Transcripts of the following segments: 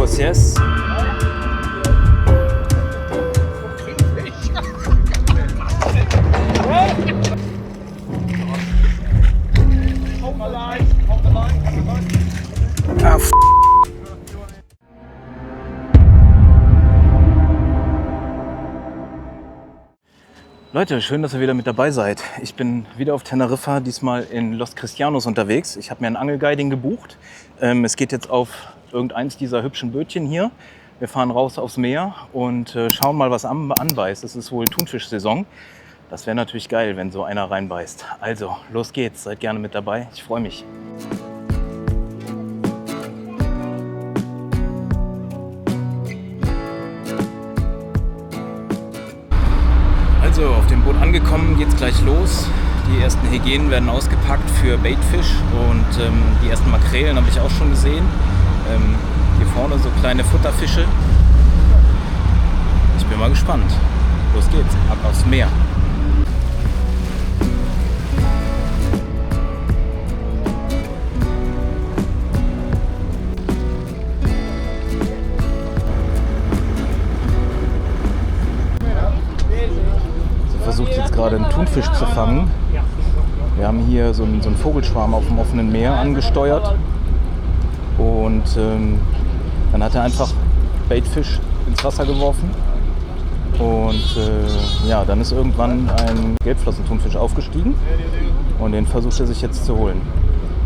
course, yes. Ah, Leute, schön, dass ihr wieder mit dabei seid. Ich bin wieder auf Teneriffa, diesmal in Los Cristianos unterwegs. Ich habe mir ein Angelguiding gebucht. Es geht jetzt auf irgendeins dieser hübschen Bötchen hier. Wir fahren raus aufs Meer und schauen mal, was anbeißt. Es ist wohl Thunfischsaison. Das wäre natürlich geil, wenn so einer reinbeißt. Also, los geht's. Seid gerne mit dabei. Ich freue mich. Also, auf dem Boot angekommen, geht's gleich los. Die ersten Hegenen werden ausgepackt für Baitfisch und die ersten Makrelen habe ich auch schon gesehen. Hier vorne so kleine Futterfische. Ich bin mal gespannt. Los geht's, ab aufs Meer. Versucht jetzt gerade einen Thunfisch zu fangen. Wir haben hier so einen Vogelschwarm auf dem offenen Meer angesteuert und dann hat er einfach Baitfisch ins Wasser geworfen und ja, dann ist irgendwann ein Gelbflossenthunfisch aufgestiegen und den versucht er sich jetzt zu holen,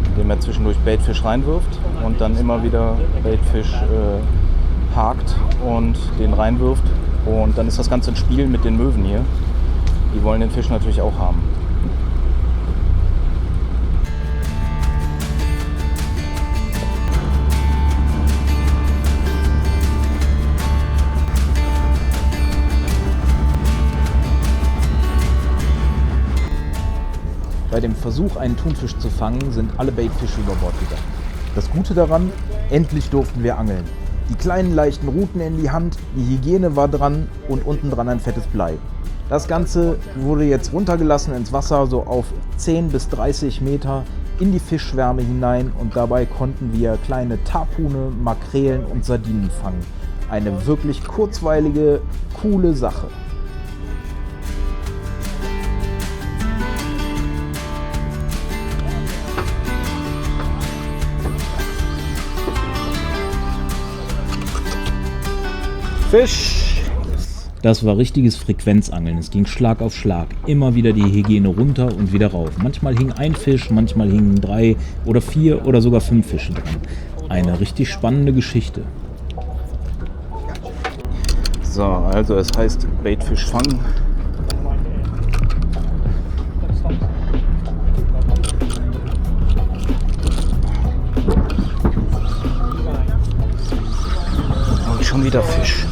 indem er zwischendurch Baitfisch reinwirft und dann immer wieder Baitfisch hakt und den reinwirft und dann ist das Ganze ein Spiel mit den Möwen hier. Die wollen den Fisch natürlich auch haben. Bei dem Versuch, einen Thunfisch zu fangen, sind alle Baitfische über Bord gegangen. Das Gute daran, endlich durften wir angeln. Die kleinen leichten Ruten in die Hand, die Hygiene war dran und unten dran ein fettes Blei. Das Ganze wurde jetzt runtergelassen ins Wasser, so auf 10 bis 30 Meter in die Fischschwärme hinein und dabei konnten wir kleine Tarpune, Makrelen und Sardinen fangen. Eine wirklich kurzweilige, coole Sache. Fisch! Das war richtiges Frequenzangeln. Es ging Schlag auf Schlag. Immer wieder die Hygiene runter und wieder rauf. Manchmal hing ein Fisch, manchmal hingen 3 oder 4 oder sogar 5 Fische dran. Eine richtig spannende Geschichte. So, also es heißt Baitfisch fangen. Und schon wieder Fisch.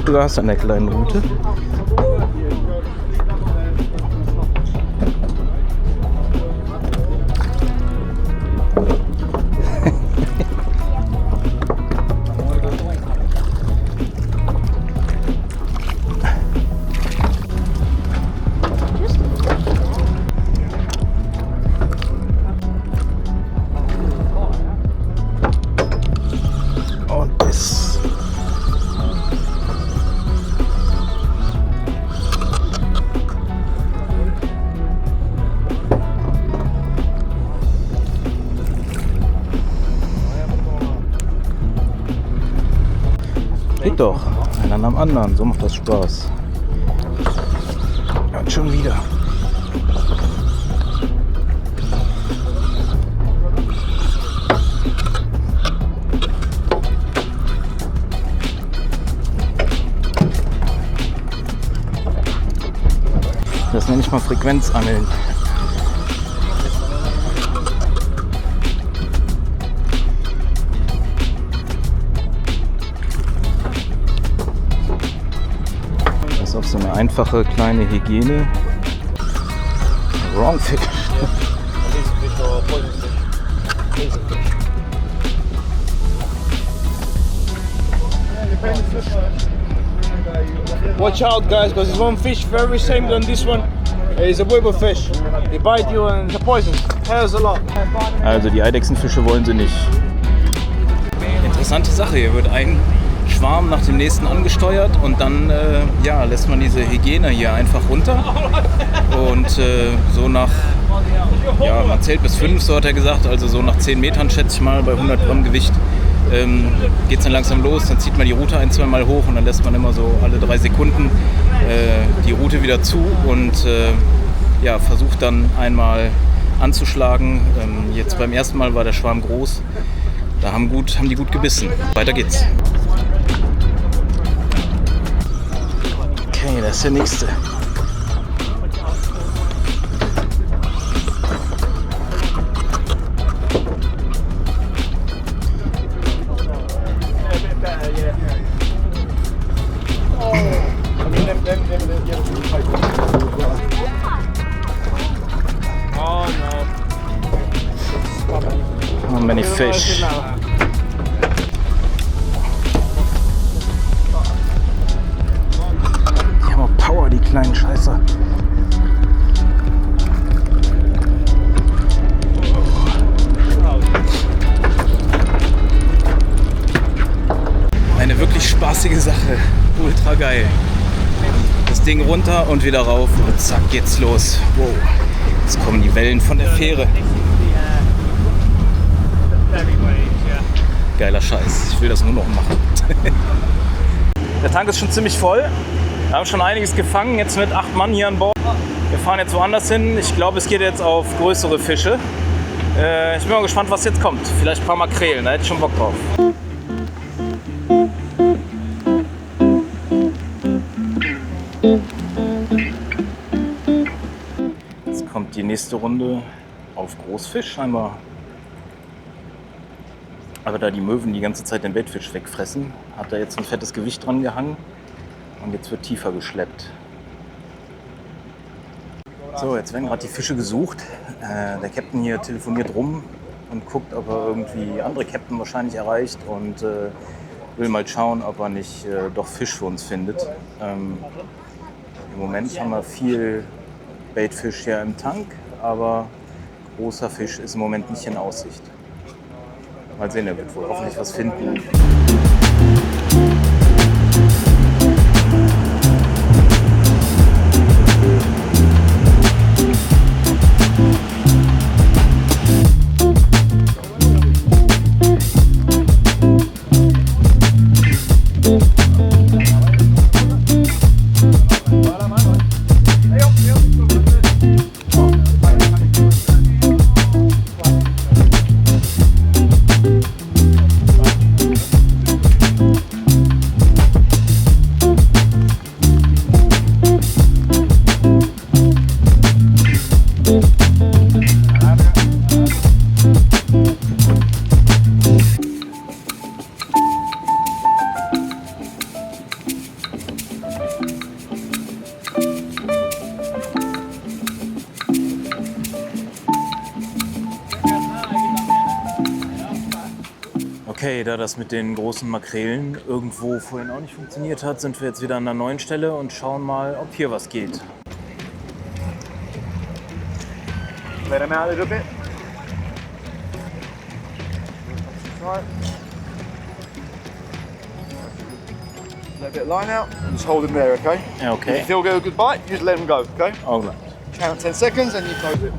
Du hast an der kleinen Route. Und bis. Geht doch, einer am anderen, so macht das Spaß. Und schon wieder. Das nenne ich mal Frequenzangeln. Das ist auch so eine einfache kleine Hygiene. Wrong fish. Watch out, guys, because it's one fish very same than this one. He's a weevil fish. He bite you and the poison. Hurts a lot. Also die Eidechsenfische wollen sie nicht. Interessante Sache, hier wird ein Schwarm nach dem nächsten angesteuert und dann ja, lässt man diese Hygiene hier einfach runter. Und so nach, ja, man zählt bis 5, so hat er gesagt, also so nach 10 Metern schätze ich mal, bei 100 Gramm Gewicht geht es dann langsam los, dann zieht man die Route 1-2 Mal hoch und dann lässt man immer so alle 3 Sekunden die Route wieder zu und ja, versucht dann einmal anzuschlagen. Jetzt beim ersten Mal war der Schwarm groß, da haben die gut gebissen. Weiter geht's. Okay, das ist der nächste. How many fish? Die haben auch Power, die kleinen Scheißer. Eine wirklich spaßige Sache. Ultra geil. Das Ding runter und wieder rauf und zack geht's los. Wow. Jetzt kommen die Wellen von der Fähre. Geiler Scheiß. Ich will das nur noch machen. Der Tank ist schon ziemlich voll. Wir haben schon einiges gefangen, jetzt mit 8 Mann hier an Bord. Wir fahren jetzt woanders hin. Ich glaube, es geht jetzt auf größere Fische. Ich bin mal gespannt, was jetzt kommt. Vielleicht ein paar Makrelen, da hätte ich schon Bock drauf. Jetzt kommt die nächste Runde auf Großfisch scheinbar. Aber da die Möwen die ganze Zeit den Baitfisch wegfressen, hat da jetzt ein fettes Gewicht dran gehangen und jetzt wird tiefer geschleppt. So, jetzt werden gerade die Fische gesucht. Der Captain hier telefoniert rum und guckt, ob er irgendwie andere Captain wahrscheinlich erreicht und will mal schauen, ob er nicht doch Fisch für uns findet. Im Moment haben wir viel Baitfisch hier im Tank, aber großer Fisch ist im Moment nicht in Aussicht. Mal sehen, er wird wohl hoffentlich was finden. Okay, da das mit den großen Makrelen irgendwo vorhin auch nicht funktioniert hat, sind wir jetzt wieder an einer neuen Stelle und schauen mal, ob hier was geht. Let him out a little bit. Right. Let a bit of line out and just hold him there, okay? Ja, okay. If you feel a good bite, you just let him go, okay? Alright. Count 10 seconds and you close it.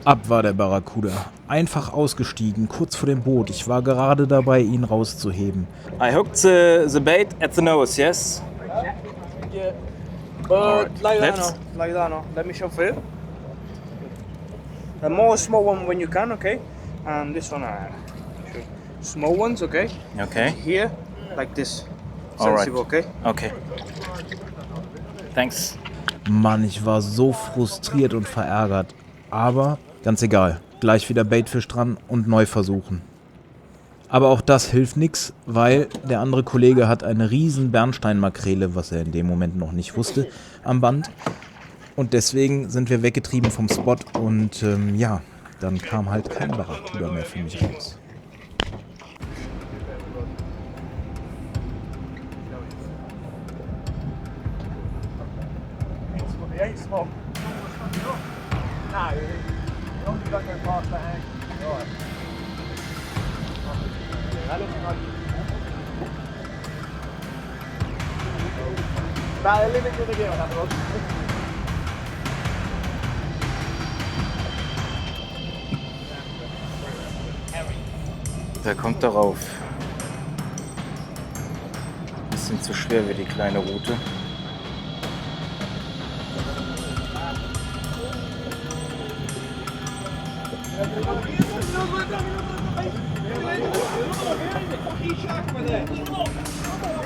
Ab war der Barracuda. Einfach ausgestiegen, kurz vor dem Boot. Ich war gerade dabei, ihn rauszuheben. I hooked the bait at the nose, yes? Yeah. But like that, Let's- no. Like that, no. Let me show for you. The more small one when you can, okay? And this one, sure. Small ones, okay? Okay, Here, like this. Alright. Sensible, okay? okay. Thanks. Mann, ich war so frustriert und verärgert. Aber ganz egal. Gleich wieder Baitfisch dran und neu versuchen. Aber auch das hilft nix, weil der andere Kollege hat eine riesen Bernsteinmakrele, was er in dem Moment noch nicht wusste, am Band. Und deswegen sind wir weggetrieben vom Spot und ja, dann kam halt kein Barracuda mehr für mich raus. He ain't small. No, you only don't go past that angle. Alright. That looks like about a limit to the deal, that was. Wer kommt darauf? Bisschen zu schwer wie die kleine Rute.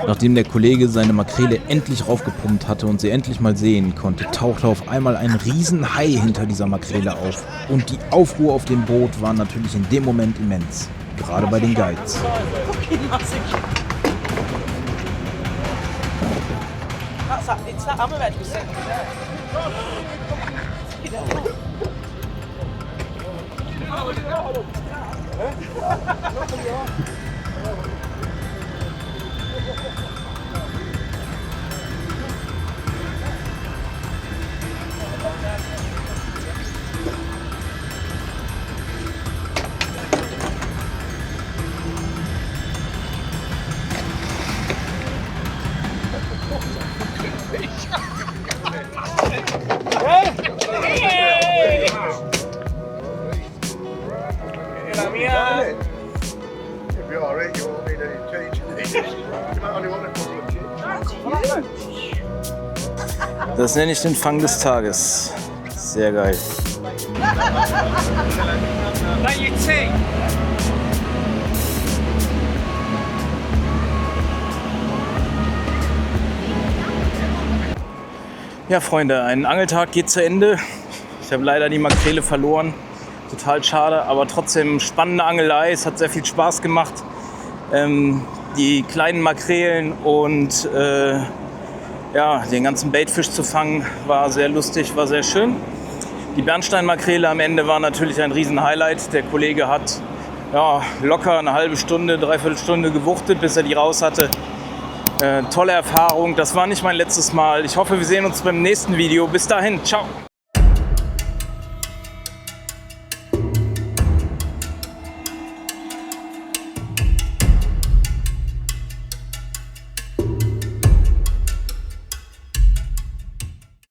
Nachdem der Kollege seine Makrele endlich raufgepumpt hatte und sie endlich mal sehen konnte, tauchte auf einmal ein Riesenhai hinter dieser Makrele auf. Und die Aufruhr auf dem Boot war natürlich in dem Moment immens. Gerade bei den Guides. It's that hammerhead was sitting there. If you're alright, you won't need any change. You might only want a couple of chips. Das nenne ich den Fang des Tages. Sehr geil. Like your tea. Ja, Freunde, ein Angeltag geht zu Ende. Ich habe leider die Makrele verloren. Total schade, aber trotzdem spannende Angelei. Es hat sehr viel Spaß gemacht. Die kleinen Makrelen und ja, den ganzen Baitfisch zu fangen war sehr lustig, war sehr schön. Die Bernsteinmakrele am Ende war natürlich ein Riesen-Highlight. Der Kollege hat ja, locker eine halbe Stunde, dreiviertel Stunde gewuchtet, bis er die raus hatte. Tolle Erfahrung. Das war nicht mein letztes Mal. Ich hoffe, wir sehen uns beim nächsten Video. Bis dahin. Ciao.